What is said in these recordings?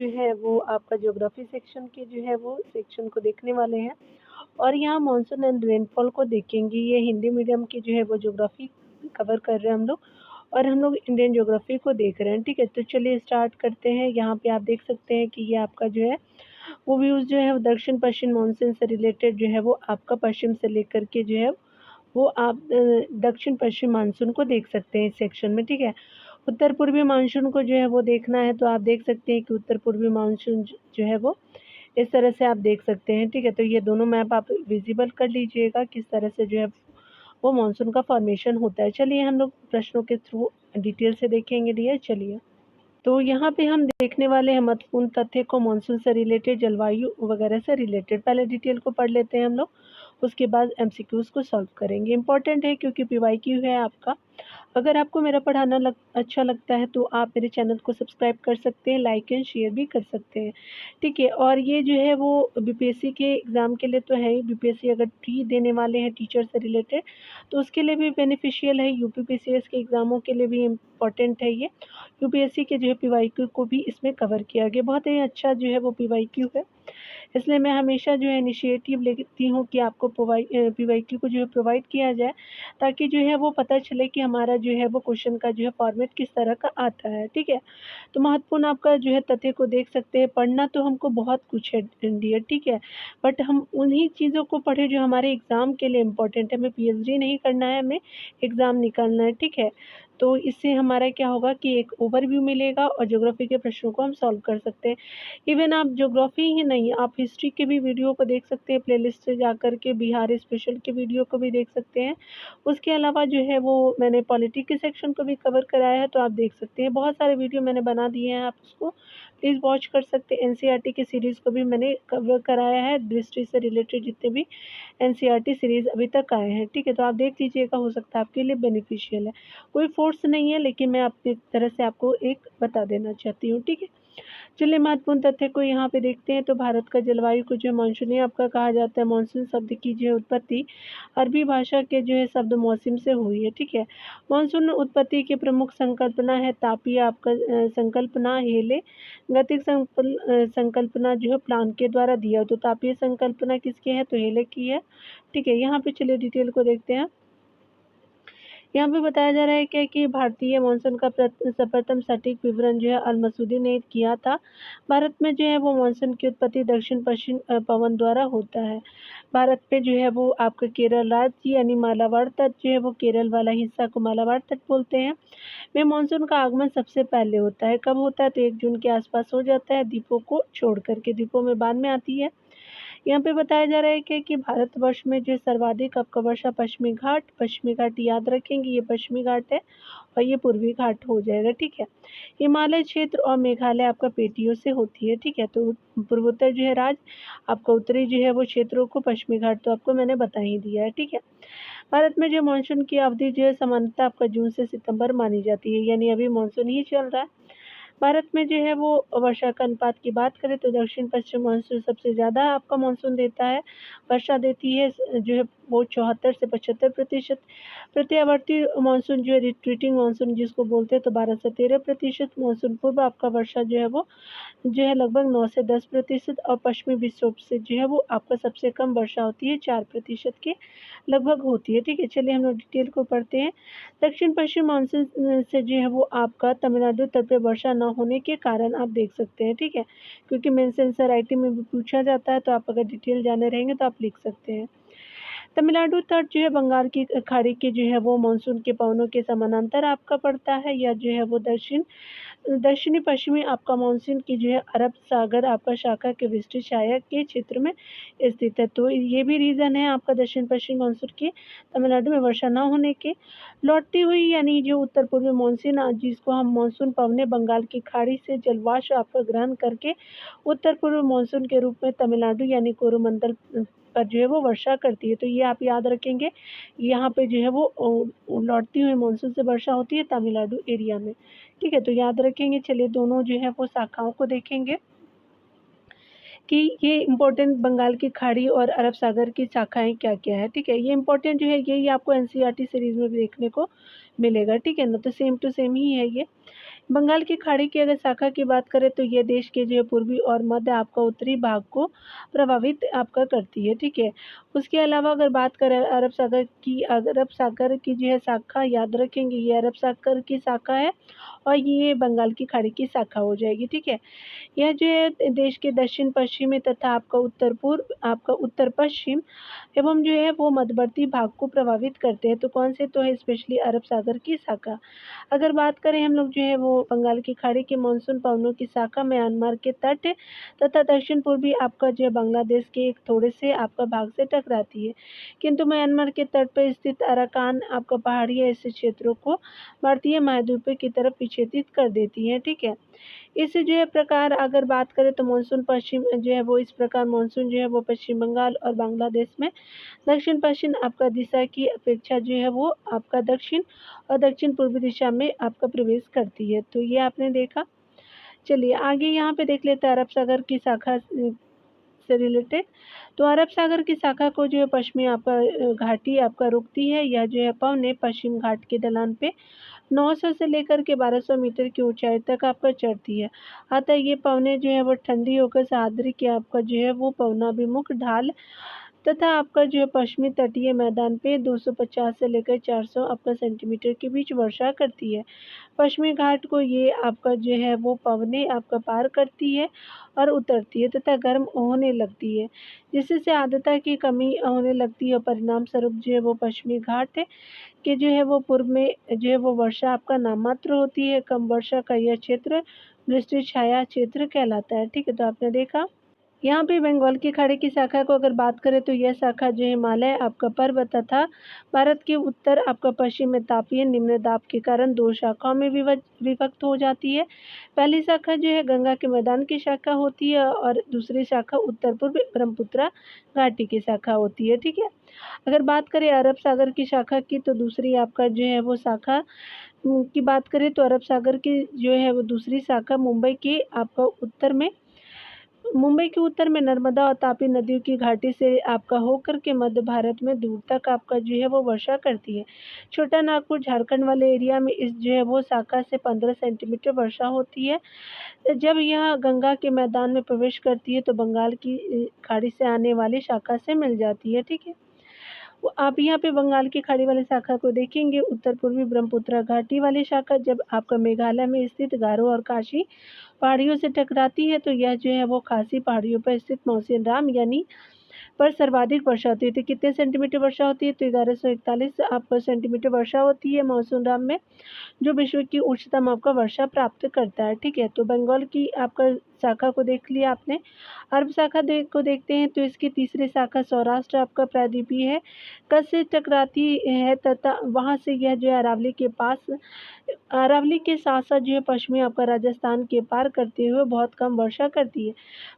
जो है वो आपका ज्योग्राफी सेक्शन के जो है वो सेक्शन को देखने वाले हैं और यहाँ मानसून एंड रेनफॉल को देखेंगे। ये हिंदी मीडियम की जो है वो ज्योग्राफी कवर कर रहे हैं हम लोग और हम लोग इंडियन ज्योग्राफी को देख रहे हैं। ठीक है, तो चलिए स्टार्ट करते हैं। यहाँ पे आप देख सकते हैं कि ये आपका जो है वो व्यूज़ जो है वो दक्षिण पश्चिम मानसून से रिलेटेड जो है वो आपका पश्चिम से लेकर के जो है वो आप दक्षिण पश्चिम मानसून को देख सकते हैं इस सेक्शन में। ठीक है, उत्तर पूर्वी मानसून को जो है वो देखना है तो आप देख सकते हैं कि उत्तर पूर्वी मानसून जो है वो इस तरह से आप देख सकते हैं। ठीक है, तो ये दोनों मैप आप विजिबल कर लीजिएगा किस तरह से जो है वो मानसून का फॉर्मेशन होता है। चलिए हम लोग प्रश्नों के थ्रू डिटेल से देखेंगे डियर। चलिए, तो यहाँ पे हम देखने वाले हैं महत्वपूर्ण तथ्य को मानसून से रिलेटेड, जलवायु वगैरह से रिलेटेड। पहले डिटेल को पढ़ लेते हैं हम लोग, उसके बाद एमसीक्यूज को सॉल्व करेंगे। इंपॉर्टेंट है क्योंकि पीवाईक्यू है आपका। अगर आपको मेरा पढ़ाना अच्छा लगता है तो आप मेरे चैनल को सब्सक्राइब कर सकते हैं, लाइक एंड शेयर भी कर सकते हैं। ठीक है, और ये जो है वो बीपीएससी के एग्ज़ाम के लिए तो है ही। बीपीएससी अगर प्री देने वाले हैं टीचर से रिलेटेड तो उसके लिए भी बेनिफिशियल है। यूपीपीसीएस के एग्ज़ामों के लिए भी इम्पॉर्टेंट है ये। यूपीएससी के जो है पीवाईक्यू को भी इसमें कवर किया गया। बहुत ही अच्छा जो है वो पीवाईक्यू है, इसलिए मैं हमेशा जो है इनिशिएटिव लेती हूँ कि आपको पीवाईक्यू को जो है प्रोवाइड किया जाए, ताकि जो है वो पता चले कि हमारा जो है वो क्वेश्चन का जो है फॉर्मेट किस तरह का आता है। ठीक है, तो महत्वपूर्ण आपका जो है तथ्य को देख सकते हैं। पढ़ना तो हमको बहुत कुछ है डियर, ठीक है, बट हम उन्हीं चीज़ों को पढ़ें जो हमारे एग्ज़ाम के लिए इम्पोर्टेंट है। हमें पीएचडी नहीं करना है, हमें एग्ज़ाम निकालना है। ठीक है, तो इससे हमारा क्या होगा कि एक ओवरव्यू मिलेगा और ज्योग्राफी के प्रश्नों को हम सॉल्व कर सकते हैं। इवन आप ज्योग्राफी ही नहीं, आप हिस्ट्री के भी वीडियो को देख सकते हैं, प्लेलिस्ट से जाकर के बिहार स्पेशल के वीडियो को भी देख सकते हैं। उसके अलावा जो है वो मैंने पॉलिटी के सेक्शन को भी कवर कराया है, तो आप देख सकते हैं। बहुत सारे वीडियो मैंने बना दिए हैं, आप उसको प्लीज़ वॉच कर सकते हैं। एनसीईआरटी की सीरीज़ को भी मैंने कवर कराया है, हिस्ट्री से रिलेटेड जितने भी एनसीईआरटी सीरीज़ अभी तक आए हैं। ठीक है, तो आप देख लीजिएगा, हो सकता है आपके लिए बेनिफिशियल है। कोई फोर्स नहीं है, लेकिन मैं अपनी तरह से आपको एक बता देना चाहती हूँ। ठीक है, चलिए महत्वपूर्ण तथ्य को यहाँ पे देखते हैं। तो भारत का जलवायु को जो है मानसूनी आपका कहा जाता है। मानसून शब्द की जो है उत्पत्ति अरबी भाषा के जो है शब्द मौसम से हुई है। ठीक है, मानसून उत्पत्ति की प्रमुख संकल्पना है तापीय आपका संकल्पना हेले, गतिक संकल्पना जो है प्लान के द्वारा दिया। तो तापीय संकल्पना किसकी है, तो हेले की है। ठीक है, यहाँ पे चलिए डिटेल को देखते हैं। यहाँ पे बताया जा रहा है क्या कि भारतीय मानसून का सर्वप्रथम सटीक विवरण जो है अल मसूदी ने किया था। भारत में जो है वो मानसून की उत्पत्ति दक्षिण पश्चिम पवन द्वारा होता है। भारत पे जो है वो आपका केरल राज्य यानी मालाबार तट जो है वो केरल वाला हिस्सा को मालाबार तट बोलते हैं। में मानसून का आगमन सबसे पहले होता है। कब होता है, तो 1 जून के आसपास हो जाता है, द्वीपों को छोड़ करके। द्वीपों में बाद में आती है। यहाँ पे बताया जा रहा है कि भारतवर्ष में जो सर्वाधिक आपका वर्षा पश्चिमी घाट याद रखेंगे, ये पश्चिमी घाट है और ये पूर्वी घाट हो जाएगा। ठीक है, हिमालय क्षेत्र और मेघालय आपका पेटियों से होती है। ठीक है, तो पूर्वोत्तर जो है राज्य आपका उत्तरी जो है वो क्षेत्रों को, पश्चिमी घाट तो आपको मैंने बता ही दिया है। ठीक है, भारत में जो मानसून की अवधि जो है सामान्यतः आपका जून से सितंबर मानी जाती है, यानी अभी मानसून ही चल रहा है। भारत में जो है वो वर्षा का अनुपात की बात करें तो दक्षिण पश्चिम मानसून सबसे ज़्यादा आपका मानसून देता है, वर्षा देती है जो है वो 74 से 75%। प्रत्यावर्ती मानसून जो है रिट्रीटिंग मानसून जिसको बोलते हैं, तो 12 से 13%। मानसून पूर्व आपका वर्षा जो है लगभग 9 से 10% और पश्चिमी विक्षोभ से जो है वो आपका सबसे कम वर्षा होती है, 4% के लगभग होती है। ठीक है, चलिए हम लोग डिटेल को पढ़ते हैं। दक्षिण पश्चिम मानसून से जो है वो आपका तमिलनाडु तट पे वर्षा न होने के कारण आप देख सकते हैं। ठीक है, क्योंकि मेंस एनसीईआरटी में भी पूछा जाता है, तो आप अगर डिटेल जाने रहेंगे तो आप लिख सकते हैं। तमिलनाडु तट जो है बंगाल की खाड़ी के जो है वो मानसून के पवनों के समानांतर आपका पड़ता है, या जो है वो दक्षिणी पश्चिमी आपका मानसून की जो है अरब सागर आपका शाखा के विस्तृत छाया के क्षेत्र में स्थित है। तो ये भी रीज़न है आपका दक्षिण पश्चिम मानसून के तमिलनाडु में वर्षा न होने के। लौटती हुई यानी जो उत्तर पूर्वी मानसून जिसको हम मानसून पवने बंगाल की खाड़ी से जलवाष्प आपका ग्रहण करके उत्तर पूर्व मानसून के रूप में तमिलनाडु यानी कोरोमंडल पर जो है वो वर्षा करती है। तो ये आप याद रखेंगे, यहाँ पे जो है वो लौटती हुई मानसून से वर्षा होती है तमिलनाडु एरिया में। ठीक है, तो याद रखेंगे। चलिए दोनों जो है वो शाखाओं को देखेंगे कि ये इम्पोर्टेंट बंगाल की खाड़ी और अरब सागर की शाखाएं क्या क्या है। ठीक है, ये इम्पोर्टेंट जो है यही आपको एनसीईआरटी सीरीज में भी देखने को मिलेगा। ठीक है ना, तो सेम टू सेम ही है ये। बंगाल की खाड़ी की अगर शाखा की बात करें तो ये देश के जो है पूर्वी और मध्य आपका उत्तरी भाग को प्रभावित आपका करती है, ठीक है। उसके अलावा अगर बात करें अरब सागर की जो है शाखा याद रखेंगे, ये अरब सागर की शाखा है और ये बंगाल की खाड़ी की शाखा हो जाएगी, ठीक है। यह जो है देश के दक्षिण पश्चिमी तथा आपका उत्तर पूर्व, आपका उत्तर पश्चिम एवं जो है वो मध्यवर्ती भाग को प्रभावित करते हैं। तो कौन से तो है स्पेशली अरब सागर की शाखा। अगर बात करें हम लोग जो है वो बंगाल की खाड़ी के मानसून पवनों की शाखा म्यांमार के तट तथा दक्षिण पूर्वी आपका जो है बांग्लादेश के एक थोड़े से आपका भाग से टकराती है, किंतु म्यांमार के तट पर स्थित अराकान आपका पहाड़ी ऐसे क्षेत्रों को भारतीय महाद्वीप की तरफ विक्षेपित कर देती है, ठीक है। इस जो है प्रकार अगर बात करें तो मानसून पश्चिम जो है वो इस प्रकार मानसून जो है वो पश्चिम बंगाल और बांग्लादेश में दक्षिण पश्चिम आपका दिशा की अपेक्षा जो है वो आपका दक्षिण और दक्षिण पूर्वी दिशा में आपका प्रवेश करती है। तो ये आपने देखा। चलिए आगे यहाँ पे देख लेते हैं अरब सागर की शाखा से रिलेटेड। तो अरब सागर की शाखा को जो है पश्चिमी आपका घाटी आपका रुकती है। यह जो है पवने पश्चिम घाट के ढलान पे 900 से लेकर के 1200 मीटर की ऊंचाई तक आपका चढ़ती है। अतः ये पवने जो है वो ठंडी होकर सह्याद्री के आपका जो है वो पवनाभिमुख ढाल तथा आपका जो है पश्चिमी तटीय मैदान पे 250 से लेकर 400 आपका सेंटीमीटर के बीच वर्षा करती है। पश्चिमी घाट को ये आपका जो है वो पवने आपका पार करती है और उतरती है तथा गर्म होने लगती है, जिससे आर्द्रता की कमी होने लगती है और परिणाम स्वरूप जो है वो पश्चिमी घाट है कि जो है वो पूर्व में जो है वो वर्षा आपका नाममात्र होती है। कम वर्षा का यह क्षेत्र वृष्टि छाया क्षेत्र कहलाता है, ठीक है। तो आपने देखा यहाँ पे बंगाल की खाड़ी की शाखा को अगर बात करें तो यह शाखा जो हिमालय आपका पर्वत तथा भारत के उत्तर आपका पश्चिम में तापीय निम्न दाब के कारण दो शाखाओं में विभक्त हो जाती है। पहली शाखा जो है गंगा के मैदान की शाखा होती है और दूसरी शाखा उत्तर पूर्व ब्रह्मपुत्र घाटी की शाखा होती है, ठीक है। अगर बात करें अरब सागर की शाखा की तो दूसरी आपका जो है वो शाखा की बात करें तो अरब सागर की जो है वो दूसरी शाखा मुंबई के उत्तर में नर्मदा और तापी नदियों की घाटी से आपका होकर के मध्य भारत में दूर तक आपका जो है वो वर्षा करती है। छोटा नागपुर झारखंड वाले एरिया में इस जो है वो शाखा से 15 सेंटीमीटर वर्षा होती है। जब यह गंगा के मैदान में प्रवेश करती है तो बंगाल की खाड़ी से आने वाली शाखा से मिल जाती है, ठीक है। आप यहाँ पे बंगाल की खाड़ी वाली शाखा को देखेंगे। उत्तर पूर्वी ब्रह्मपुत्र घाटी वाली शाखा जब आपका मेघालय में स्थित गारो और खासी पहाड़ियों से टकराती है तो यह जो है वो खासी पहाड़ियों पर स्थित मौसिन राम यानी पर सर्वाधिक वर्षा होती है। तो कितने सेंटीमीटर वर्षा होती है तो 1141 आपका सेंटीमीटर वर्षा होती है मौसम राम में, जो विश्व की उच्चतम आपका वर्षा प्राप्त करता है, ठीक है। तो बंगाल की आपका शाखा को देख लिया आपने। अरब शाखा को देखते हैं तो इसकी तीसरी शाखा सौराष्ट्र आपका प्रायद्वीपीय है कच्छ से टकराती है तथा वहाँ से यह जो है अरावली के साथ साथ जो है पश्चिमी आपका राजस्थान के पार करते हुए बहुत कम वर्षा करती है।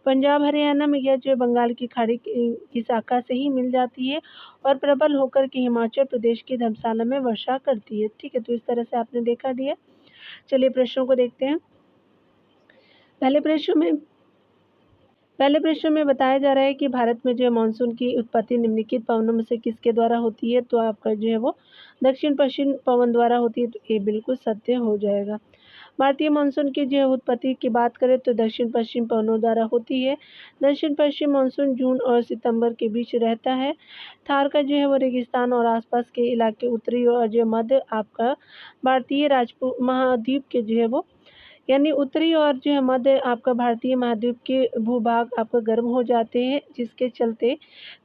पंजाब हरियाणा में यह जो है बंगाल की खाड़ी की शाखा से ही मिल जाती है और प्रबल होकर के हिमाचल प्रदेश की धर्मशाला में वर्षा करती है, ठीक है। तो इस तरह से आपने देखा दिया। चलिए प्रश्नों को देखते हैं। पहले प्रश्न में बताया जा रहा है कि भारत में जो है मानसून की उत्पत्ति निम्नलिखित पवनों में से किसके द्वारा होती है। तो आपका जो है वो दक्षिण पश्चिम पवन द्वारा होती है। तो ये बिल्कुल सत्य हो जाएगा। भारतीय मानसून की जो है उत्पत्ति की बात करें तो दक्षिण पश्चिम पवनों द्वारा होती है। दक्षिण पश्चिम मानसून जून और सितंबर के बीच रहता है। थार का जो है वो रेगिस्तान और आसपास के इलाके उत्तरी और जो मध्य आपका भारतीय राजपूत महाद्वीप के जो है वो यानी उत्तरी और जो है मध्य आपका भारतीय महाद्वीप के भूभाग आपका गर्म हो जाते हैं, जिसके चलते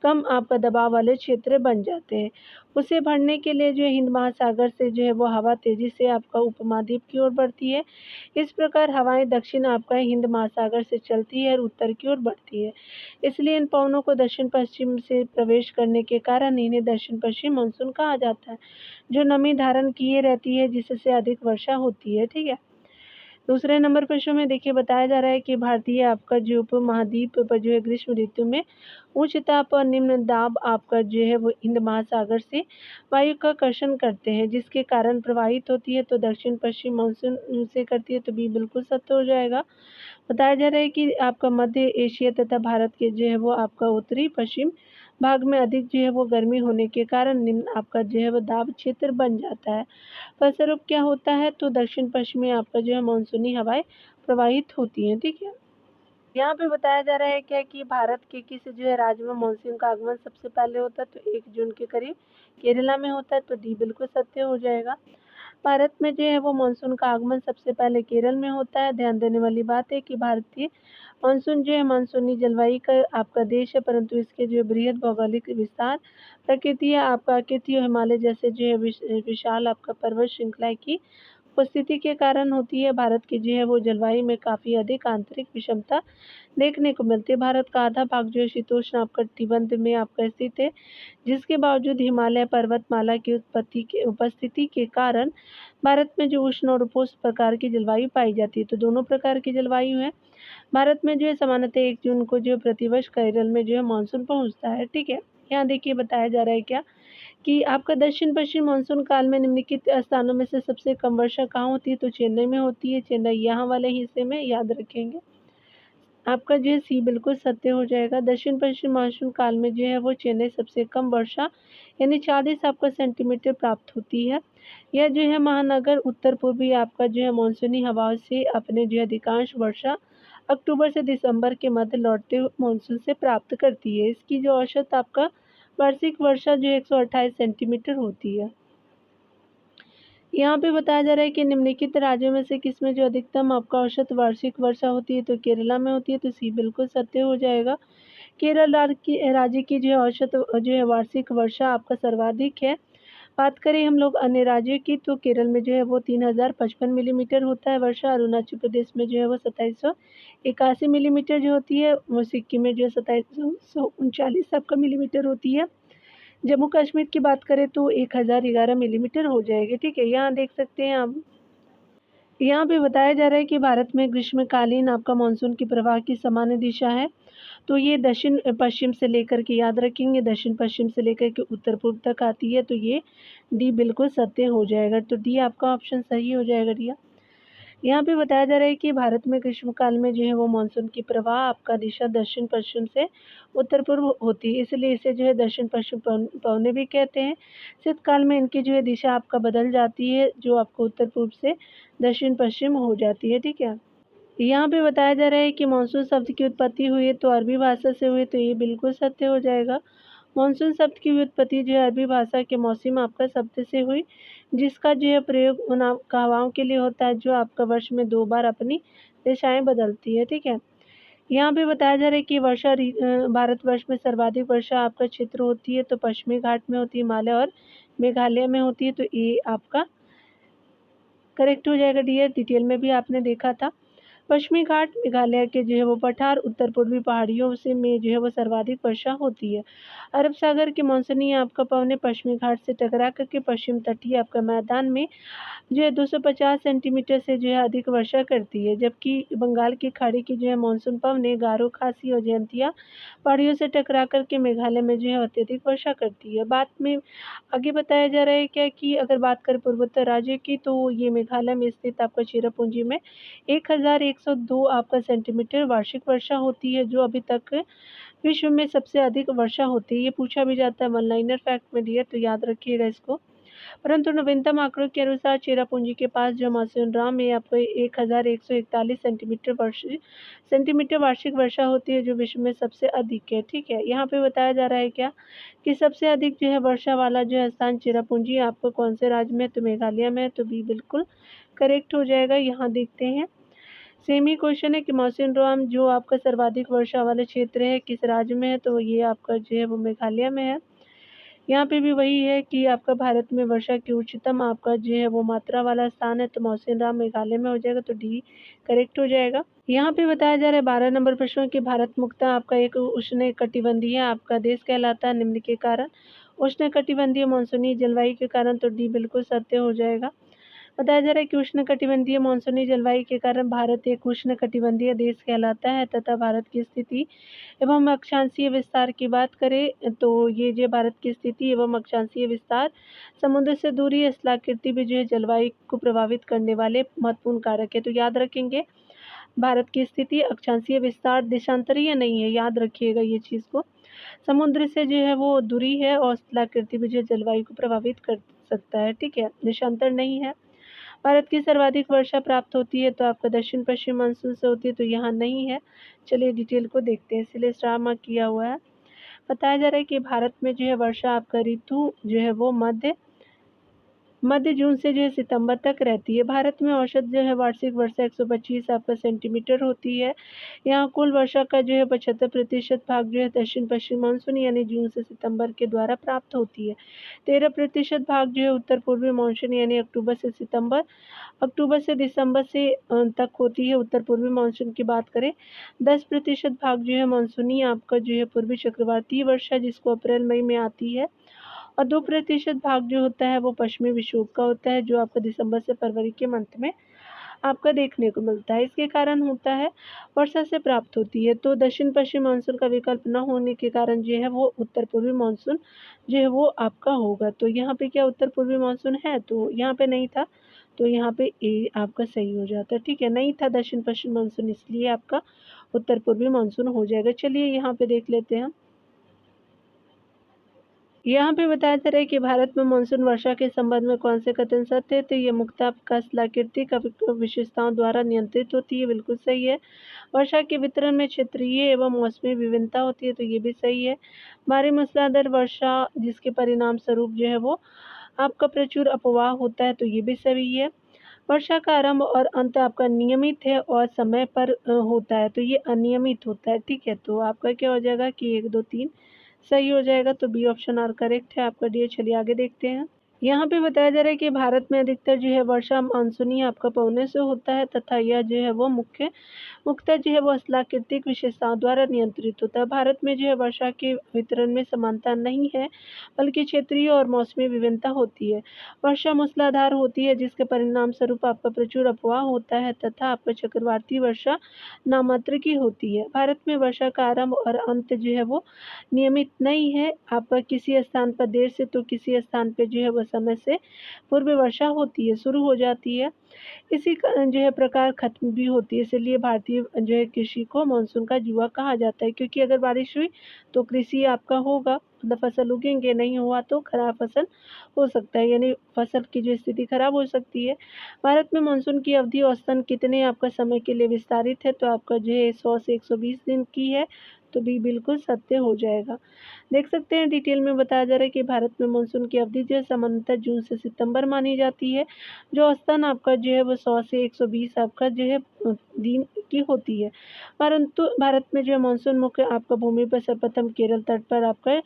कम आपका दबाव वाले क्षेत्र बन जाते हैं। उसे भरने के लिए जो है हिंद महासागर से जो है वो हवा तेजी से आपका उपमहाद्वीप की ओर बढ़ती है। इस प्रकार हवाएं दक्षिण आपका हिंद महासागर से चलती है और उत्तर की ओर बढ़ती है। इसलिए इन पवनों को दक्षिण पश्चिम से प्रवेश करने के कारण इन्हें दक्षिण पश्चिम मानसून कहा जाता है, जो नमी धारण किए रहती है जिससे अधिक वर्षा होती है, ठीक है। दूसरे नंबर प्रश्न में देखिए बताया जा रहा है कि भारतीय आपका जो उपमहाद्वीप पर जो है ग्रीष्म ऋतु में उच्च ताप और निम्न दाब आपका जो है वो हिंद महासागर से वायु का कर्षण करते हैं, जिसके कारण प्रवाहित होती है। तो दक्षिण पश्चिम मानसून से करती है। तो बी बिल्कुल सत्य हो जाएगा। बताया जा रहा है कि आपका मध्य एशिया तथा भारत के जो है वो आपका उत्तरी पश्चिम भाग में अधिक जो है वो गर्मी होने के कारण निम्न आपका जो है वो दाब क्षेत्र बन जाता है। फलस्वरूप क्या होता है, तो दक्षिण पश्चिम में आपका जो है मानसूनी हवाएं प्रवाहित होती हैं। ठीक है, यहाँ पे बताया जा रहा है क्या कि भारत के किस जो है राज्य में मानसून का आगमन सबसे पहले होता है, तो 1 जून के करीब केरला में होता है, तो डी बिल्कुल सत्य हो जाएगा। भारत में जो है वो मानसून का आगमन सबसे पहले केरल में होता है। ध्यान देने वाली बात है कि भारतीय मानसून जो है मानसूनी जलवायु का आपका देश है, परंतु इसके जो बृहद भौगोलिक विस्तार, प्रकृति है आपका आकृति और हिमालय जैसे जो है विशाल आपका पर्वत श्रृंखला की उपस्थिति के कारण होती है। भारत की जो है वो जलवायु में काफ़ी अधिक आंतरिक विषमता देखने को मिलती है। भारत का आधा भाग जो है शीतोष्ण कटिबंध में आपका स्थित है, जिसके बावजूद हिमालय पर्वतमाला की उपस्थिति के कारण भारत में जो उष्ण और उपोष्ण प्रकार की जलवायु पाई जाती है। तो दोनों प्रकार की जलवायु है। भारत में जो है सामान्यतः 1 जून को जो प्रतिवर्ष केरल में जो है मानसून पहुंचता है। ठीक है, यहाँ देखिए बताया जा रहा है क्या कि आपका दक्षिण पश्चिम मानसून काल में निम्नलिखित स्थानों में से सबसे कम वर्षा कहाँ होती है, तो चेन्नई में होती है। चेन्नई यहाँ वाले हिस्से में याद रखेंगे। आपका जो है सी बिल्कुल सत्य हो जाएगा। दक्षिण पश्चिम मानसून काल में जो है वो चेन्नई सबसे कम वर्षा यानी 40 आपका सेंटीमीटर प्राप्त होती है। यह जो है महानगर उत्तर पूर्वी आपका जो है मानसूनी हवाओं से अपने जो है अधिकांश वर्षा अक्टूबर से दिसंबर के मध्य लौटते मानसून से प्राप्त करती है। इसकी जो औसत आपका वार्षिक वर्षा जो 128 सेंटीमीटर होती है। यहाँ पे बताया जा रहा है कि निम्नलिखित राज्यों में से किसमें जो अधिकतम आपका औसत वार्षिक वर्षा होती है, तो केरला में होती है, तो सी बिल्कुल सत्य हो जाएगा। केरल राज्य की जो है औसत जो है वार्षिक वर्षा आपका सर्वाधिक है। बात करें हम लोग अन्य राज्यों की, तो केरल में जो है वो 3055 मिलीमीटर होता है वर्षा। अरुणाचल प्रदेश में जो है वो 2781 मिलीमीटर जो होती है। वो सिक्किम में जो है 2739 आपका मिलीमीटर होती है। जम्मू कश्मीर की बात करें तो 1011 मिलीमीटर हो जाएगी। ठीक है, यहाँ देख सकते हैं आप, यहाँ पे बताया जा रहा है कि भारत में ग्रीष्मकालीन आपका मानसून की प्रवाह की सामान्य दिशा है, तो ये दक्षिण पश्चिम से लेकर के याद रखेंगे, दक्षिण पश्चिम से लेकर के उत्तर पूर्व तक आती है, तो ये डी बिल्कुल सत्य हो जाएगा। तो डी आपका ऑप्शन सही हो जाएगा डिया। यहाँ पे बताया जा रहा है कि भारत में ग्रीष्मकाल में जो है वो मानसून की प्रवाह आपका दिशा दक्षिण पश्चिम से उत्तर पूर्व होती है, इसलिए इसे जो है दक्षिण पश्चिम पवने भी कहते हैं। शीतकाल में इनकी जो है दिशा आपका बदल जाती है, जो आपको उत्तर पूर्व से दक्षिण पश्चिम हो जाती है। ठीक है, यहाँ पे बताया जा रहा है कि मानसून शब्द की उत्पत्ति हुई है, तो अरबी भाषा से हुई, तो ये बिल्कुल सत्य हो जाएगा। मानसून शब्द की व्युत्पत्ति जो है अरबी भाषा के मौसम आपका शब्द से हुई, जिसका जो है प्रयोग उन हवाओं के लिए होता है जो आपका वर्ष में 2 बार अपनी दिशाएं बदलती है। ठीक है, यहाँ पे बताया जा रहा है कि भारतवर्ष में सर्वाधिक वर्षा आपका क्षेत्र होती है, तो पश्चिमी घाट में होती है, हिमालय और मेघालय में होती है, तो ये आपका करेक्ट हो जाएगा डियर। डिटेल में भी आपने देखा था। पश्चिमी घाट मेघालय के जो है वो पठार उत्तर पूर्वी पहाड़ियों से में जो है वो सर्वाधिक वर्षा होती है। अरब सागर के मानसूनी आपका पवने पश्चिमी घाट से टकरा करके पश्चिम तटीय आपका मैदान में जो है 250 सेंटीमीटर से जो है अधिक वर्षा करती है, जबकि बंगाल की खाड़ी की जो है मानसून पवने गारो खासी और जयंतिया पहाड़ियों से टकरा करके मेघालय में जो है अत्यधिक वर्षा करती है। बात में आगे बताया जा रहा है क्या कि अगर बात करें पूर्वोत्तर राज्य की, तो ये मेघालय में स्थित आपका चेरापूंजी में 1102 आपका सेंटीमीटर वार्षिक वर्षा होती है, जो अभी तक विश्व में सबसे अधिक वर्षा होती है। ये पूछा भी जाता है वन लाइनर फैक्ट में डियर, तो याद रखिएगा इसको। परंतु नवीनतम आंकड़ों के अनुसार चेरापूंजी के पास जो माउंटेन में आपको 1141 सेंटीमीटर वार्षिक वर्षा होती है, जो विश्व में सबसे अधिक है। ठीक है, यहाँ पे बताया जा रहा है क्या कि सबसे अधिक जो है वर्षा वाला जो है स्थान चेरापूंजी आपको कौन से राज्य में, तो मेघालय में, तो बी बिल्कुल करेक्ट हो जाएगा। यहाँ देखते हैं, सेम ही क्वेश्चन है कि माउंटेन जो आपका सर्वाधिक वर्षा वाला क्षेत्र है किस राज्य में है, तो ये आपका जो है वो मेघालय में है। यहाँ पे भी वही है कि आपका भारत में वर्षा की उच्चतम आपका जो है वो मात्रा वाला स्थान है, तो माउंटेन मेघालय में हो जाएगा, तो डी करेक्ट हो जाएगा। यहाँ पे बताया जा रहा है 12 नंबर प्रश्न कि भारत मुख्यतः आपका एक उष्ण कटिबंधीय आपका देश कहलाता है निम्न के कारण। उष्ण कटिबंधीय मानसूनी जलवायु के कारण, तो डी बिल्कुल सत्य हो जाएगा। बताया जा रहा है कि उष्णकटिबंधीय मानसूनी जलवायु के कारण भारत एक उष्णकटिबंधीय देश कहलाता है, तथा भारत की स्थिति एवं अक्षांशीय विस्तार की बात करें तो ये जो भारत की स्थिति एवं अक्षांशीय विस्तार, समुद्र से दूरी, स्थलाकृति भी जो है जलवायु को प्रभावित करने वाले महत्वपूर्ण कारक है। तो याद रखेंगे भारत की स्थिति, अक्षांशीय विस्तार देशांतरीय नहीं है, याद रखिएगा ये चीज़ को। समुद्र से जो है वो दूरी है और स्थलाकृति भी जो जलवायु को प्रभावित कर सकता है, ठीक है, देशांतर नहीं है। भारत की सर्वाधिक वर्षा प्राप्त होती है तो आपका दक्षिण पश्चिम मानसून से होती है, तो यहाँ नहीं है। चलिए डिटेल को देखते हैं, इसलिए स्टार मार्क किया हुआ है। बताया जा रहा है कि भारत में जो है वर्षा आपका ऋतु जो है वो मध्य जून से जो है सितंबर तक रहती है। भारत में औसत जो है वार्षिक वर्षा 125 आपका सेंटीमीटर होती है। यहाँ कुल वर्षा का जो है 75% भाग जो है दक्षिण पश्चिम मानसून यानी जून से सितंबर के द्वारा प्राप्त होती है। 13% भाग जो है उत्तर पूर्वी मानसून यानी अक्टूबर से दिसंबर से तक होती है। उत्तर पूर्वी मानसून की बात करें, 10% भाग जो है मानसूनी आपका जो है पूर्वी चक्रवाती वर्षा जिसको अप्रैल मई में आती है, और 2% भाग जो होता है वो पश्चिमी विक्षोभ का होता है जो आपका दिसंबर से फरवरी के मंथ में आपका देखने को मिलता है। इसके कारण होता है वर्षा से प्राप्त होती है। तो दक्षिण पश्चिम मानसून का विकल्प न होने के कारण जो है वो उत्तर पूर्वी मानसून जो है वो आपका होगा। तो यहाँ पे क्या उत्तर पूर्वी मानसून है, तो यहाँ पे नहीं था, तो यहाँ पे ए आपका सही हो जाता है, ठीक है। नहीं था दक्षिण पश्चिम मानसून, इसलिए आपका उत्तर पूर्वी मानसून हो जाएगा। चलिए यहाँ पे देख लेते हैं। यहाँ पे बताया जा रहा है कि भारत में मानसून वर्षा के संबंध में कौन से कथन सत्य है, तो ये मुख्यतः स्थलाकृतिक विशेषताओं द्वारा नियंत्रित होती है, बिल्कुल सही है। वर्षा के वितरण में क्षेत्रीय एवं मौसमी विभिन्नता होती है, तो ये भी सही है। भारी मूसलाधार वर्षा जिसके परिणाम स्वरूप जो है वो आपका प्रचुर अपवाह होता है, तो ये भी सही है। वर्षा का आरंभ और अंत आपका नियमित है और समय पर होता है, तो ये अनियमित होता है, ठीक है। तो आपका क्या हो जाएगा कि 1 2 3 सही हो जाएगा, तो बी ऑप्शन और करेक्ट है आपका डी। चलिए आगे देखते हैं। यहाँ पे बताया जा रहा है कि भारत में अधिकतर जो है वर्षा मानसूनी आपका पौने से होता है तथा यह जो है वो मुख्यतः जो है वो स्थलाकृतिक विशेषताओं द्वारा नियंत्रित होता है। भारत में जो है वर्षा के वितरण में समानता नहीं है, बल्कि क्षेत्रीय और मौसमी विभिन्नता होती है। वर्षा मूसलाधार होती है जिसके परिणाम स्वरूप आपका प्रचुर अपवाह होता है तथा आपका चक्रवाती वर्षा नामात्र की होती है। भारत में वर्षा का आरंभ और अंत जो है वो नियमित नहीं है, आपका किसी स्थान पर देर से तो किसी स्थान पर जो है वो समय से पूर्व वर्षा होती है, शुरू हो जाती है, इसी का जो है प्रकार खत्म भी होती है। इसलिए भारतीय जो है कृषि को मानसून का जुआ कहा जाता है, क्योंकि अगर बारिश हुई तो कृषि आपका होगा, मतलब फसल उगेंगे, नहीं हुआ तो खराब फसल हो सकता है, यानी फसल की जो स्थिति खराब हो सकती है। भारत में मानसून की अवधि औसतन कितने आपका समय के लिए विस्तारित है, तो आपका जो है 100 से 120 दिन की है, तो बी बिल्कुल सत्य हो जाएगा। देख सकते हैं डिटेल में बताया जा रहा है कि भारत में मानसून की अवधि जो है सामान्यतः जून से सितंबर मानी जाती है, जो औसतन आपका जो है वो 100 से 120 आपका जो है दिन की होती है। परंतु भारत में जो है मानसून मुख्य आपका भूमि पर सर्वप्रथम केरल तट पर आपका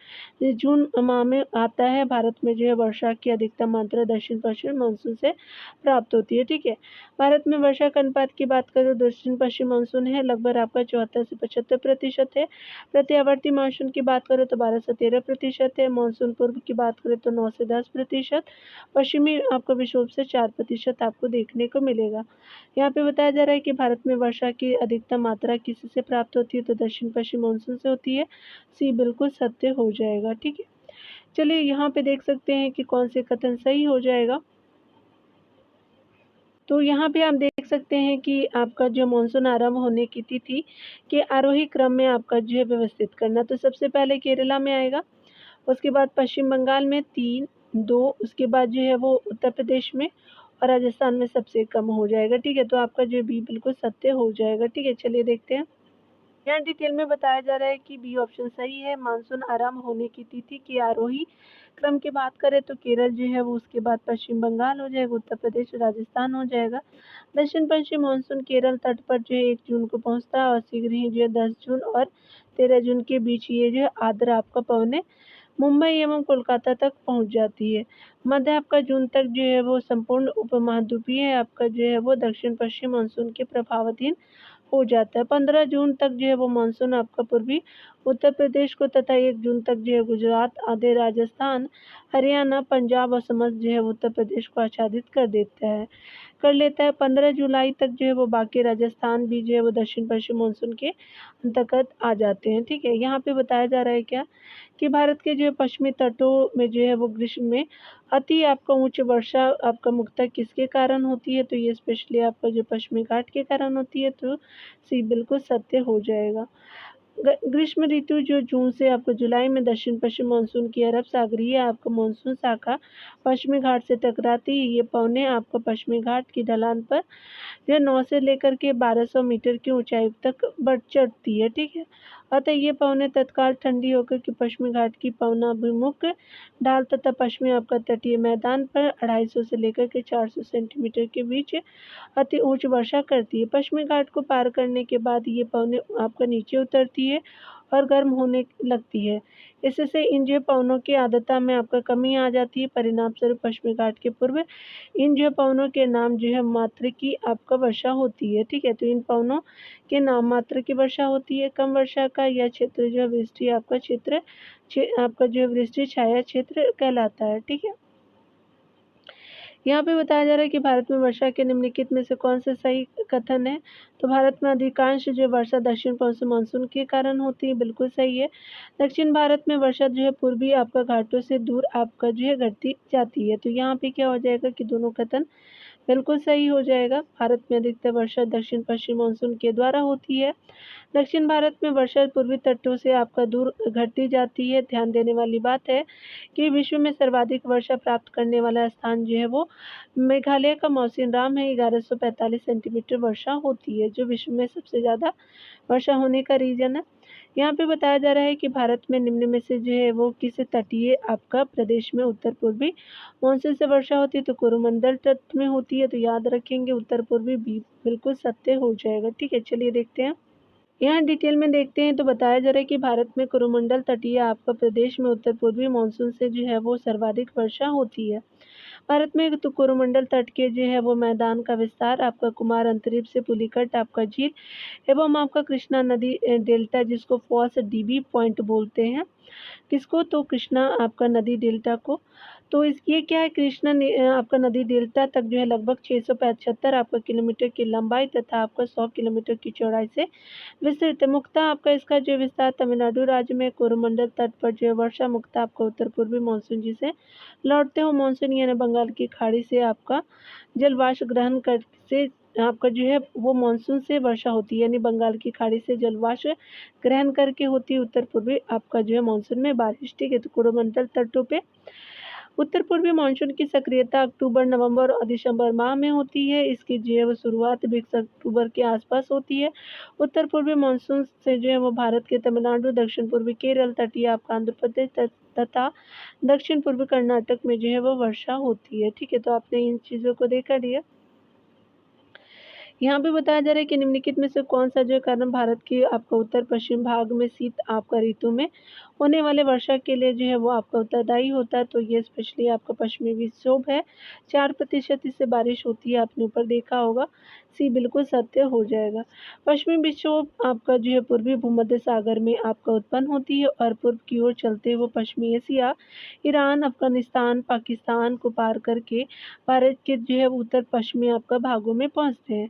जून माह में आता है। भारत में जो है वर्षा की अधिकतम मात्रा दक्षिण पश्चिम मानसून से प्राप्त होती है, ठीक है। भारत में वर्षा का अनुपात की बात करें तो दक्षिण पश्चिम मानसून है लगभग आपका 74 से 75% है। प्रत्यावर्ती मानसून की बात करें तो 12 से 13% है। मानसून पूर्व की बात करें तो 9 से 10%। पश्चिमी आपका विक्षोभ से 4% आपको देखने को मिलेगा। यहाँ पे बताया जा रहा है कि भारत में वर्षा की अधिकतम मात्रा किसी से प्राप्त होती है, तो दक्षिण पश्चिम मानसून से होती है। सी बिल्कुल सत्य हो जाएगा, ठीक है। चलिए यहाँ पे देख सकते हैं कि कौन से कथन सही हो जाएगा। तो यहाँ पे आप देख सकते हैं कि आपका जो मानसून आरंभ होने की तिथि के आरोही क्रम में आपका जो है व्यवस्थित करना, तो सबसे पहले केरला में आएगा, उसके बाद पश्चिम बंगाल में 3 2, उसके बाद जो है वो उत्तर प्रदेश में और राजस्थान में सबसे कम हो जाएगा, ठीक है। तो आपका जो बी बिल्कुल सत्य हो जाएगा, ठीक है। चलिए देखते हैं। यहाँ डिटेल में बताया जा रहा है कि बी ऑप्शन सही है। मानसून आरंभ होने की तिथि की आरोही क्रम की बात करें तो केरल जो है वो, उसके बाद पश्चिम बंगाल हो जाएगा, उत्तर प्रदेश, राजस्थान हो जाएगा। दक्षिण पश्चिम मानसून केरल तट पर जो है 1 जून को पहुंचता है और शीघ्र ही जो है 10 जून और 13 जून के बीच ये जो है आर्द्र आपका पवने मुंबई एवं कोलकाता तक पहुंच जाती है। मध्य आपका जून तक जो है वो संपूर्ण उपमहाद्वीपीय आपका जो है वो दक्षिण पश्चिम मानसून के प्रभावाधीन हो जाता है। 15 जून तक जो है वो मानसून आपका पूर्वी उत्तर प्रदेश को तथा 1 जून तक जो है गुजरात, आधे राजस्थान, हरियाणा, पंजाब और समस्त जो है उत्तर प्रदेश को आच्छादित कर लेता है। 15 जुलाई तक जो है वो बाकी राजस्थान भी जो है वो दक्षिण पश्चिम मानसून के अंतर्गत आ जाते हैं, ठीक है। यहाँ पे बताया जा रहा है क्या कि भारत के जो है पश्चिमी तटों में जो है वो ग्रीष्म में अति आपका उच्च वर्षा आपका मुख्यतः किसके कारण होती है, तो ये स्पेशली आपका जो पश्चिमी घाट के कारण होती है, तो सी बिल्कुल सत्य हो जाएगा। ग्रीष्म ऋतु जो जून से आपको जुलाई में दक्षिण पश्चिम मानसून की अरब सागरीय आपका मानसून शाखा पश्चिमी घाट से टकराती है। ये पौने आपको पश्चिमी घाट की ढलान पर जो 9 से लेकर के 1200 मीटर की ऊंचाई तक बढ़ चढ़ती है, ठीक है। अतः ये पवनें तत्काल ठंडी होकर के पश्चिमी घाट की पवनाभिमुख ढाल तथा पश्चिमी आपका तटीय मैदान पर 250 से लेकर के 400 सेंटीमीटर के बीच अति उच्च वर्षा करती है। पश्चिमी घाट को पार करने के बाद ये पवनें आपका नीचे उतरती है और गर्म होने लगती है। इससे इन जो पवनों की आर्द्रता में आपका कमी आ जाती है। परिणाम स्वरूप पश्चिमी घाट के पूर्व इन जो पवनों के नाम जो है मात्र की आपका वर्षा होती है, ठीक है। तो इन पवनों के नाम मात्र की वर्षा होती है। कम वर्षा का यह क्षेत्र जो है वृष्टि आपका क्षेत्र आपका जो है वृष्टि छाया क्षेत्र कहलाता है, ठीक है। यहाँ पे बताया जा रहा है कि भारत में वर्षा के निम्नलिखित में से कौन सा सही कथन है। तो भारत में अधिकांश जो वर्षा दक्षिण पश्चिम मानसून के कारण होती है, बिल्कुल सही है। दक्षिण भारत में वर्षा जो है पूर्वी आपका घाटों से दूर आपका जो है घटती जाती है। तो यहाँ पे क्या हो जाएगा कि दोनों कथन बिल्कुल सही हो जाएगा। भारत में अधिकतर वर्षा दक्षिण पश्चिम मानसून के द्वारा होती है। दक्षिण भारत में वर्षा पूर्वी तटों से आपका दूर घटती जाती है। ध्यान देने वाली बात है कि विश्व में सर्वाधिक वर्षा प्राप्त करने वाला स्थान जो है वो मेघालय का मौसिनराम है। 1145 सेंटीमीटर वर्षा होती है, जो विश्व में सबसे ज़्यादा वर्षा होने का रीजन है। यहाँ पे बताया जा रहा है कि भारत में निम्न में से जो है वो किस तटीय आपका प्रदेश में उत्तर पूर्वी मानसून से वर्षा होती है। तो कोरोमंडल तट में होती है। तो याद रखेंगे उत्तर पूर्वी बिल्कुल सत्य हो जाएगा, ठीक है। चलिए देखते हैं, यहाँ डिटेल में देखते हैं। तो बताया जा रहा है कि भारत में कोरोमंडल तटीय आपका प्रदेश में उत्तर पूर्वी मानसून से जो है वो सर्वाधिक वर्षा होती है। भारत में तो कोरोमंडल तट के जो है वो मैदान का विस्तार आपका कुमार अंतरिक्ष से पुलिकट आपका झील एवं आपका कृष्णा नदी डेल्टा जिसको फॉल्स डीबी पॉइंट बोलते हैं, किसको, तो कृष्णा आपका नदी डेल्टा को। तो इस ये क्या है, कृष्णा आपका नदी डेल्टा तक जो है लगभग 675 आपका किलोमीटर की लंबाई तथा आपका 100 किलोमीटर की चौड़ाई से विस्तृत है। मुख्यतः आपका इसका जो विस्तार तमिलनाडु राज्य में कोरोमंडल तट पर जो है वर्षा मुख्यतः आपका उत्तर पूर्वी मानसून जिसे लौटते हो मानसून यानी बंगाल की खाड़ी से आपका जलवाष्प ग्रहण कर से आपका जो है वो मानसून से वर्षा होती है, यानी बंगाल की खाड़ी से जलवाष्प ग्रहण करके होती है उत्तर पूर्वी आपका जो है मानसून में बारिश, ठीक है। तो कोरोमंडल तटों पे उत्तर पूर्वी मानसून की सक्रियता अक्टूबर नवंबर और दिसंबर माह में होती है। इसकी जो है वो शुरुआत 20 अक्टूबर के आसपास होती है। उत्तर पूर्वी मानसून से जो है वो भारत के तमिलनाडु दक्षिण पूर्वी केरल तटीय आपका आंध्र प्रदेश तथा दक्षिण पूर्वी कर्नाटक में जो है वो वर्षा होती है, ठीक है। तो आपने इन चीज़ों को देखा लिया। यहाँ पे बताया जा रहा है कि निम्नलिखित में से कौन सा जो कारण भारत की आपका उत्तर पश्चिम भाग में शीत आपका ऋतु में होने वाले वर्षा के लिए जो है वो आपका उत्तरदायी होता है। तो ये स्पेशली आपका पश्चिमी विक्षोभ है। 4% इससे बारिश होती है, आपने ऊपर देखा होगा। सी बिल्कुल सत्य हो जाएगा। पश्चिमी विक्षोभ आपका जो है पूर्वी भूमध्य सागर में आपका उत्पन्न होती है और पूर्व की ओर चलते हुए पश्चिमी एशिया, ईरान, अफगानिस्तान, पाकिस्तान को पार करके भारत के जो है उत्तर पश्चिमी आपका भागों में पहुँचते हैं।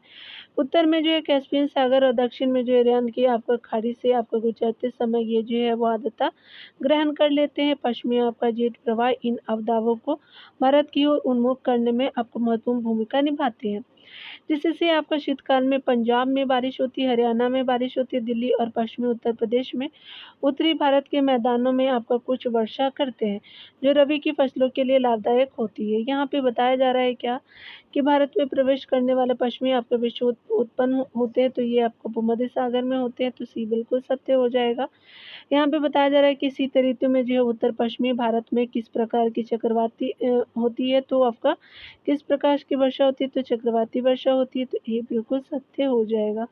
उत्तर में जो है कैस्पियन सागर और दक्षिण में जो है ईरान की आपका खाड़ी से आपका गुजरते समय ये जो है वो आर्द्रता ग्रहण कर लेते हैं। पश्चिमी आपका जेट प्रवाह इन अवदावों को भारत की ओर उन्मुख करने में आपको महत्वपूर्ण भूमिका निभाते हैं, जिससे आपका शीतकाल में पंजाब में बारिश होती है, हरियाणा में बारिश होती है, दिल्ली और पश्चिमी उत्तर प्रदेश में उत्तरी भारत के मैदानों में आपका कुछ वर्षा करते हैं, जो रबी की फसलों के लिए लाभदायक होती है। यहाँ पे बताया जा रहा है क्या कि भारत में प्रवेश करने वाले पश्चिमी आपके विक्षोभ उत्पन्न होते हैं। तो ये आपको भूमध्य सागर में होते हैं। तो सी बिल्कुल सत्य हो जाएगा। यहाँ पे बताया जा रहा है कि शीत ऋतु में जो है उत्तर पश्चिमी भारत में किस प्रकार की चक्रवाती होती है। तो आपका किस प्रकार की वर्षा होती है, तो चक्रवाती वर्षा होती है। तो ये बिल्कुल सत्य हो जाएगा।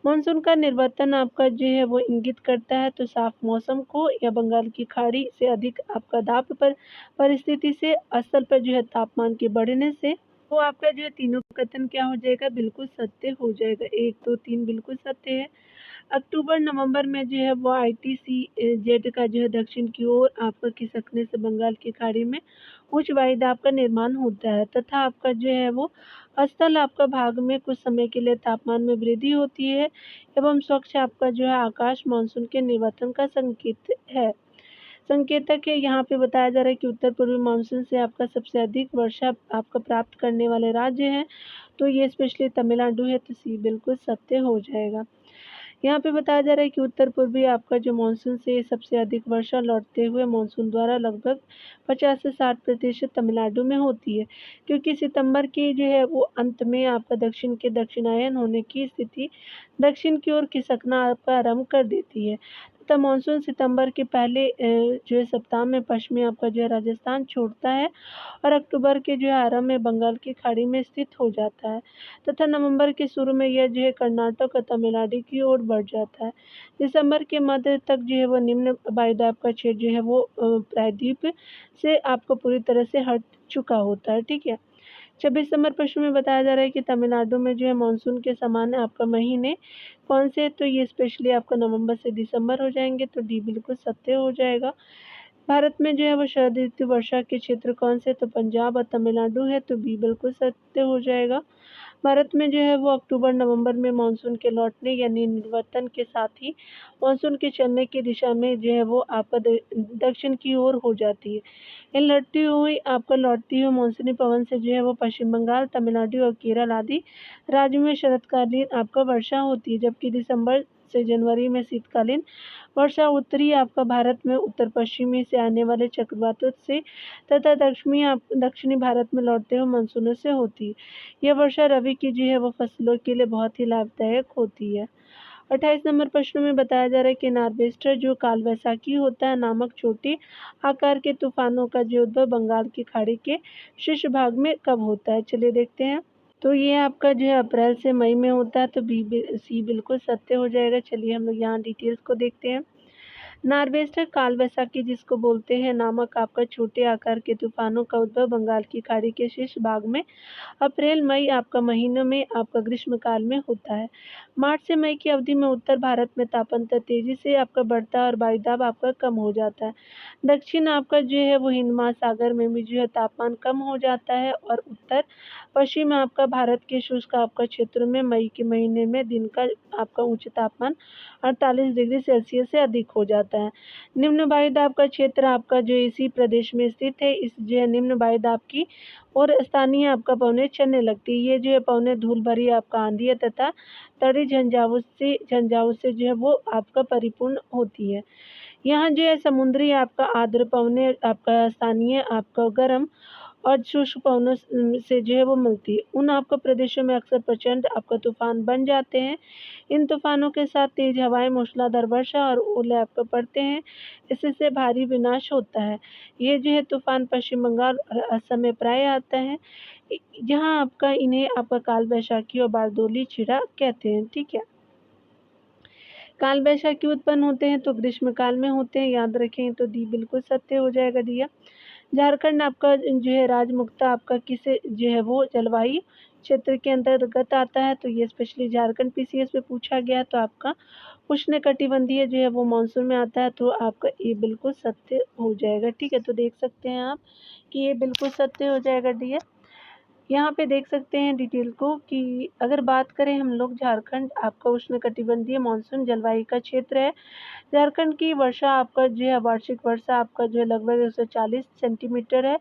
मानसून का निर्वर्तन आपका जो है वो इंगित करता है तो साफ मौसम को या बंगाल की खाड़ी से अधिक आपका दाब पर परिस्थिति से स्थल पर जो है तापमान के बढ़ने से तो आपका जो है तीनों कथन क्या हो जाएगा, बिल्कुल सत्य हो जाएगा। 1 2 3 बिल्कुल सत्य है। अक्टूबर नवंबर में जो है वो आईटीसी जेट का जो है दक्षिण की ओर आपका खिसकने से बंगाल की खाड़ी में उच्च वायुदाब का निर्माण होता है तथा आपका जो है वो स्थल आपका भाग में कुछ समय के लिए तापमान में वृद्धि होती है एवं स्वच्छ आपका जो है आकाश मानसून के निवर्तन का संकेत है, संकेतक है। यहाँ पे बताया जा रहा है कि उत्तर पूर्वी मानसून से आपका सबसे अधिक वर्षा आपका प्राप्त करने वाले राज्य हैं। तो ये स्पेशली तमिलनाडु है। तो सी बिल्कुल सत्य हो जाएगा। यहाँ पे बताया जा रहा है कि उत्तर पूर्वी आपका जो मानसून से सबसे अधिक वर्षा लौटते हुए मानसून द्वारा लगभग 50 से 60% तमिलनाडु में होती है, क्योंकि सितंबर के जो है वो अंत में आपका दक्षिण के दक्षिणायन होने की स्थिति दक्षिण की ओर खिसकना आपका आरंभ कर देती है तथा मानसून सितंबर के पहले जो है सप्ताह में पश्चिमी आपका जो है राजस्थान छोड़ता है और अक्टूबर के जो है आरंभ में बंगाल की खाड़ी में स्थित हो जाता है तथा नवंबर के शुरू में यह जो है कर्नाटक और तमिलनाडु की ओर बढ़ जाता है। दिसंबर के मध्य तक जो है वो निम्न वायुदाब का क्षेत्र जो है वो प्रायद्वीप से आपको पूरी तरह से हट चुका होता है। ठीक है। 26 नंबर प्रश्न में बताया जा रहा है कि तमिलनाडु में जो है मानसून के समान आपका महीने कौन से, तो ये स्पेशली आपका नवंबर से दिसंबर हो जाएंगे, तो डी बिल्कुल सत्य हो जाएगा। भारत में जो है वो शरद ऋतु वर्षा के क्षेत्र कौन से, तो पंजाब और तमिलनाडु है, तो बी बिल्कुल सत्य हो जाएगा। भारत में जो है वो अक्टूबर नवंबर में मानसून के लौटने यानी निवर्तन के साथ ही मानसून के चलने की दिशा में जो है वो आपका दक्षिण की ओर हो जाती है। इन लौटती हुई मानसूनी पवन से जो है वो पश्चिम बंगाल, तमिलनाडु और केरल आदि राज्यों में शरतकालीन आपका वर्षा होती है, जबकि दिसंबर से जनवरी में शीतकालीन वर्षा उत्तरी आपका भारत में उत्तर पश्चिमी से आने वाले चक्रवातों से तथा दक्षिणी भारत में लौटते हुए मानसूनों से होती है। यह वर्षा रबी की जो है वो फसलों के लिए बहुत ही लाभदायक होती है। 28 नंबर प्रश्न में बताया जा रहा है कि नार्वेस्टर जो काल वैसाखी होता है नामक छोटे आकार के तूफानों का जो उद्भव बंगाल की खाड़ी के शीर्ष भाग में कब होता है, चलिए देखते हैं। तो ये आपका जो है अप्रैल से मई में होता है, तो सी बिल्कुल सत्य हो जाएगा। चलिए हम लोग यहाँ डिटेल्स को देखते हैं। नार्वेस्टर काल वैसाखी जिसको बोलते हैं नामक आपका छोटे आकार के तूफानों का उद्भव बंगाल की खाड़ी के शीर्ष भाग में अप्रैल मई आपका महीनों में आपका ग्रीष्मकाल में होता है। मार्च से मई की अवधि में उत्तर भारत में तापांतर तेजी से आपका बढ़ता है और वायुदाब आपका कम हो जाता है। दक्षिण आपका जो है वो हिंद महासागर में भी जो है तापमान कम हो जाता है और उत्तर पश्चिम आपका भारत के शुष्क आपका क्षेत्र में मई के महीने में दिन का आपका उच्च तापमान 48 डिग्री सेल्सियस से अधिक हो जाता है। निम्न वायुदाब का क्षेत्र आपका जो इसी प्रदेश में स्थित है, इस जो है निम्न वायुदाब की और स्थानीय आपका पवनें चलने लगती है। ये जो है पवनें धूल भरी आपका आंधी है तथा तड़ी झंझावत से जो है वो आपका परिपूर्ण होती है। यहाँ जो है समुद्री आपका आर्द्र पवनें आपका स्थानीय आपका गर्म और शुष्क पवनों से जो है वो मिलती है। उन आपको प्रदेशों में अक्सर प्रचंड आपका तूफान बन जाते हैं। इन तूफानों के साथ तेज हवाएं, मूसलाधार वर्षा और ओले आपको पड़ते हैं। इससे भारी विनाश होता है। ये जो है तूफान पश्चिम बंगाल और असम में प्राय आता है, जहाँ आपका इन्हें आपका काल वैशाखी और बारदोली चिड़ा कहते हैं। ठीक है। काल वैशाखी उत्पन्न होते हैं तो ग्रीष्मकाल में होते हैं, याद रखें, तो डी बिल्कुल सत्य हो जाएगा दिया। झारखंड आपका जो है राजमुक्ता आपका किस जो है वो जलवायु क्षेत्र के अंतर्गत आता है, तो ये स्पेशली झारखंड पीसीएस में पूछा गया, तो आपका उष्णकटिबंधीय जो है वो मानसून में आता है, तो आपका ये बिल्कुल सत्य हो जाएगा। ठीक है, तो देख सकते हैं आप कि ये बिल्कुल सत्य हो जाएगा डी। यहाँ पे देख सकते हैं डिटेल को कि अगर बात करें हम लोग झारखंड आपका उष्णकटिबंधीय मानसून जलवायु का क्षेत्र है। झारखंड की वर्षा आपका जो है वार्षिक वर्षा आपका जो है लगभग 140 सेंटीमीटर है।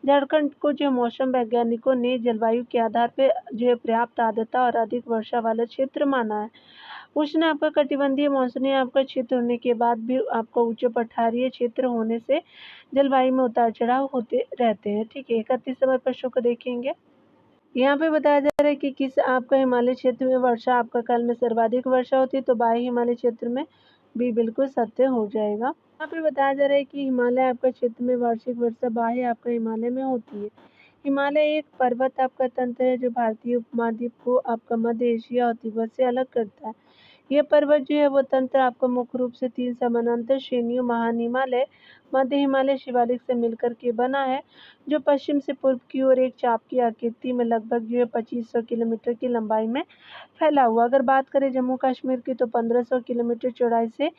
झारखंड को जो मौसम वैज्ञानिकों ने जलवायु के आधार पर जो है पर्याप्त आर्द्रता और अधिक वर्षा वाला क्षेत्र माना है। उष्ण आपका कटिबंधीय मानसूनी आपका क्षेत्र होने के बाद भी आपका उच्च पठारीय क्षेत्र होने से जलवायु में उतार चढ़ाव होते रहते हैं। ठीक है, 31 प्रश्नों को देखेंगे। यहाँ पे बताया जा रहा है कि किस आपका हिमालय क्षेत्र में वर्षा आपका काल में सर्वाधिक वर्षा होती है, तो बाह्य हिमालय क्षेत्र में भी बिल्कुल सत्य हो जाएगा। यहाँ पे बताया जा रहा है कि हिमालय आपका क्षेत्र में वार्षिक वर्षा बाह्य आपका हिमालय में होती है। हिमालय एक पर्वत आपका तंत्र है जो भारतीय उपमहाद्वीप को आपका मध्य एशिया और तिब्बत से अलग करता है। यह पर्वत जो है वो तंत्र आपको मुख्य रूप से 3 समानांतर श्रेणियों महान हिमालय, मध्य हिमालय शिवालिक से मिलकर के बना है, जो पश्चिम से पूर्व की ओर एक चाप की आकृति में लगभग जो है 2500 किलोमीटर की लंबाई में फैला हुआ। अगर बात करें जम्मू कश्मीर की तो 1500 किलोमीटर चौड़ाई से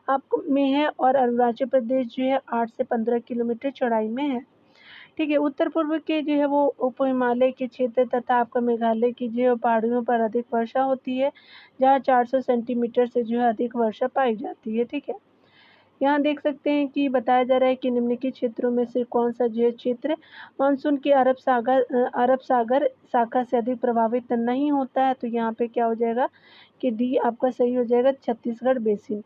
आप में है और अरुणाचल प्रदेश जो है 8 से 15 किलोमीटर चौड़ाई में है। ठीक है, उत्तर पूर्व के जो है वो उप हिमालय के क्षेत्र तथा आपका मेघालय की जो है पहाड़ियों पर अधिक वर्षा होती है, जहाँ 400 सेंटीमीटर से जो है अधिक वर्षा पाई जाती है। ठीक है, यहाँ देख सकते हैं कि बताया जा रहा है कि निम्नलिखित क्षेत्रों में से कौन सा जो है क्षेत्र मानसून की अरब सागर शाखा से अधिक प्रभावित नहीं होता है। तो यहाँ पे क्या हो जाएगा कि डी आपका सही हो जाएगा, छत्तीसगढ़ बेसिन।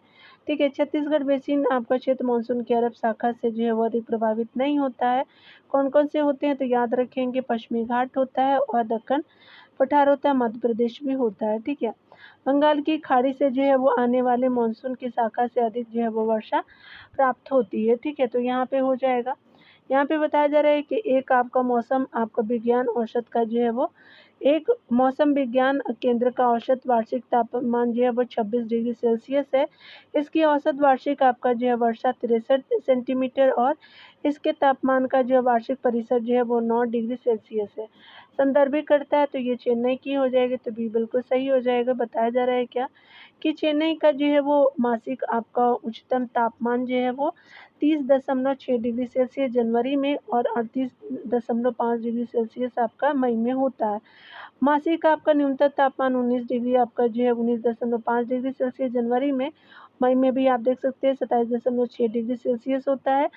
ठीक है, छत्तीसगढ़ बेसिन आपका क्षेत्र मानसून की अरब शाखा से जो है वो अधिक प्रभावित नहीं होता है। कौन कौन से होते हैं तो याद रखेंगे, पश्चिमी घाट होता है और दक्कन पठार होता है, मध्य प्रदेश भी होता है। ठीक है, बंगाल की खाड़ी से जो है वो आने वाले मानसून की शाखा से अधिक जो है वो वर्षा प्राप्त होती है। ठीक है, तो यहाँ पे हो जाएगा। यहाँ पे बताया जा रहा है कि एक आपका मौसम आपका विज्ञान औसत का जो है वो एक मौसम विज्ञान केंद्र का औसत वार्षिक तापमान जो है वो 26 डिग्री सेल्सियस है। इसकी औसत वार्षिक आपका जो है वर्षा 63 सेंटीमीटर और इसके तापमान का जो है वार्षिक परिसर जो है वो 9 डिग्री सेल्सियस है। संदर्भित करता है तो ये चेन्नई की हो जाएगी, तो बी बिल्कुल सही हो जाएगा। बताया जा रहा है क्या कि चेन्नई का जो है वो मासिक आपका उच्चतम तापमान जो है वो 30.6 डिग्री सेल्सियस जनवरी में और 38.5 डिग्री सेल्सियस आपका मई में होता है। मासिक आपका न्यूनतम तापमान 19 डिग्री आपका जो है 19.5 डिग्री सेल्सियस जनवरी में, मई में भी आप देख सकते हैं 27.6 डिग्री सेल्सियस होता है।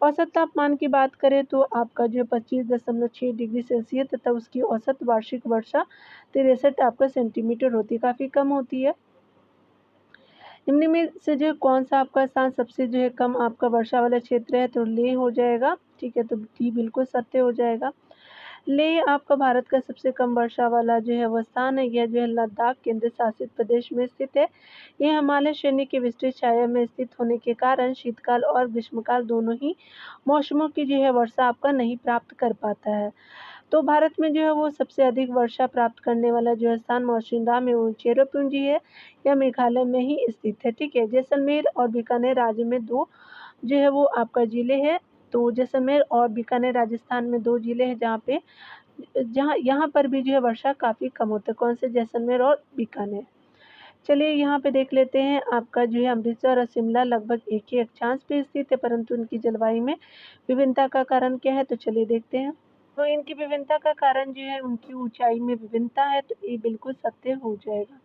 औसत तापमान की बात करें तो आपका जो 25.6 डिग्री सेल्सियस तथा उसकी औसत वार्षिक वर्षा 63 आपका सेंटीमीटर होती है, काफ़ी कम होती है। निम्न में से जो कौन सा आपका स्थान सबसे जो है कम आपका वर्षा वाला क्षेत्र है तो लेह हो जाएगा। ठीक है, तो डी बिल्कुल सत्य हो जाएगा। लेह आपका भारत का सबसे कम वर्षा वाला जो है वो स्थान है। यह जो है लद्दाख केंद्र शासित प्रदेश में स्थित है। यह हिमालय श्रेणी की विस्तृत छाया में स्थित होने के कारण शीतकाल और ग्रीष्मकाल दोनों ही मौसमों की जो है वर्षा आपका नहीं प्राप्त कर पाता है। तो भारत में जो है वो सबसे अधिक वर्षा प्राप्त करने वाला जो है स्थान मौसिनराम एवं चेरापूंजी है। यह मेघालय में ही स्थित है। ठीक है, जैसलमेर और बीकानेर राज्य में दो जो है वो आपका जिले हैं। तो जैसलमेर और बीकानेर राजस्थान में दो जिले हैं जहाँ यहाँ पर भी जो है वर्षा काफ़ी कम होता है। कौन से? जैसलमेर और बीकानेर। चलिए यहाँ पे देख लेते हैं आपका जो है अमृतसर और शिमला लगभग एक ही अक्षांश पे स्थित है, परंतु इनकी जलवायु में विभिन्नता का कारण क्या है तो चलिए देखते हैं। तो इनकी विभिन्नता का कारण जो है उनकी ऊंचाई में विभिन्नता है, तो ये बिल्कुल सत्य हो जाएगा।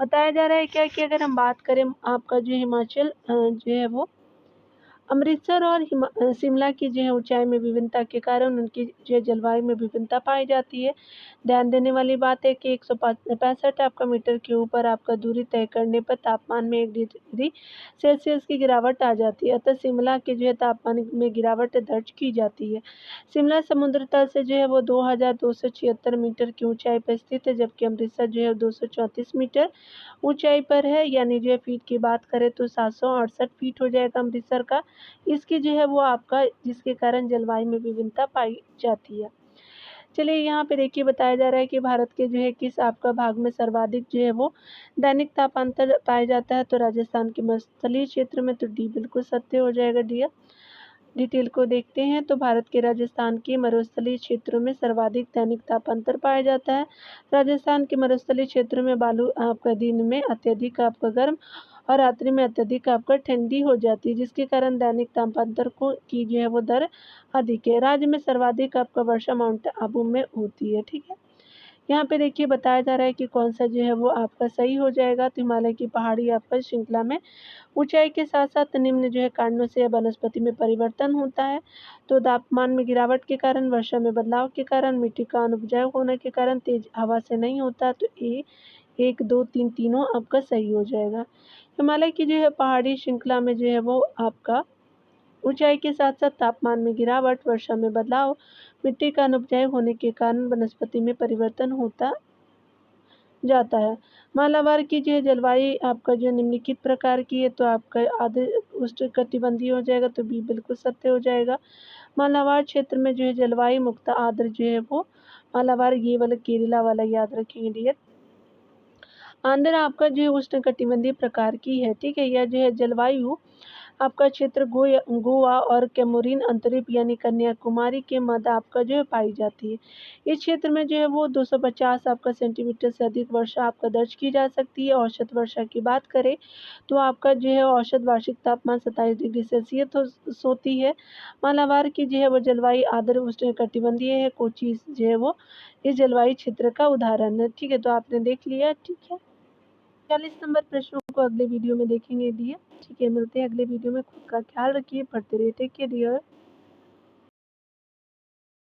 बताया जा रहा है क्या कि अगर हम बात करें आपका जो हिमाचल जो है वो अमृतसर और शिमला की जो है ऊंचाई में विभिन्नता के कारण उनकी जो है जलवायु में विभिन्नता पाई जाती है। ध्यान देने वाली बात है कि 165 आपका मीटर के ऊपर आपका दूरी तय करने पर तापमान में 1 डिग्री सेल्सियस की गिरावट आ जाती है, अतः शिमला के जो है तापमान में गिरावट दर्ज की जाती है। शिमला समुद्र तल से जो है वो 2276 मीटर की ऊंचाई पर स्थित है, जबकि अमृतसर जो है 234 मीटर ऊंचाई पर है, यानी जो है फीट की बात करें तो 768 फीट हो जाएगा अमृतसर का। इसकी जो है वो आपका जिसके कारण जलवायु में विभिन्नता पाई जाती है। चलिए यहाँ पे देखिए बताया जा रहा है कि भारत के जो है किस आपका भाग में सर्वाधिक जो है वो दैनिक तापांतर पाया जाता है तो राजस्थान के मरुस्थलीय क्षेत्र में, तो डी बिल्कुल सत्य हो जाएगा डियर। डिटेल को देखते हैं तो भारत के राजस्थान के मरुस्थलीय क्षेत्रों में सर्वाधिक दैनिक तापांतर पाया जाता है। राजस्थान के मरुस्थलीय क्षेत्रों में बालू आपका दिन में अत्यधिक आपका गर्म और रात्रि में अत्यधिक आपका ठंडी हो जाती है, जिसके कारण दैनिक तापांतर को की जो है वो दर अधिक है। राज्य में सर्वाधिक आपका वर्षा माउंट आबू में होती है। ठीक है, यहाँ पे देखिए बताया जा रहा है कि कौन सा जो है वो आपका सही हो जाएगा। तो हिमालय की पहाड़ी आपका श्रृंखला में ऊंचाई के साथ साथ निम्न जो है कारणों से वनस्पति में परिवर्तन होता है। तो तापमान में गिरावट के कारण, वर्षा में बदलाव के कारण, मिट्टी का अनुपजाऊ होने के कारण, तेज हवा से नहीं होता। तो ए 1, 2, 3 तीनों आपका सही हो जाएगा। हिमालय की जो है पहाड़ी श्रृंखला में जो है वो आपका ऊंचाई के साथ साथ तापमान में गिरावट, वर्षा में बदलाव, मिट्टी का अनुपजाऊ होने के कारण वनस्पति में परिवर्तन होता जाता है। मालाबार की जो है जलवायु आपका जो निम्नलिखित प्रकार की है, तो आपका आधे उष्णकटिबंधीय हो जाएगा, तो बी बिल्कुल सत्य हो जाएगा। मालाबार क्षेत्र में जो है जलवायु मुक्त आर्द्र जो है वो मालाबार ये वाला केरला वाला याद रखेंगे डियर। आंध्र आपका जो है उष्णकटिबंधीय प्रकार की है। ठीक है, यह जो है जलवायु आपका क्षेत्र गोवा और कैमोरीन अंतरीप यानी कन्याकुमारी के मध्य आपका जो है पाई जाती है। इस क्षेत्र में जो है वो 250 आपका सेंटीमीटर से अधिक वर्षा आपका दर्ज की जा सकती है। औसत वर्षा की बात करें तो आपका जो है औसत वार्षिक तापमान 27 डिग्री सेल्सियस होती है। मालाबार की जो है वो जलवायु आर्द्र उष्णकटिबंधीय है। कोची जो है वो इस जलवायु क्षेत्र का उदाहरण है। ठीक है, तो आपने देख लिया। ठीक है, 40 नंबर प्रश्नों को अगले वीडियो में देखेंगे डियर। ठीक है, मिलते हैं अगले वीडियो में। खुद का ख्याल रखिए, पढ़ते रहिए। Take care dear.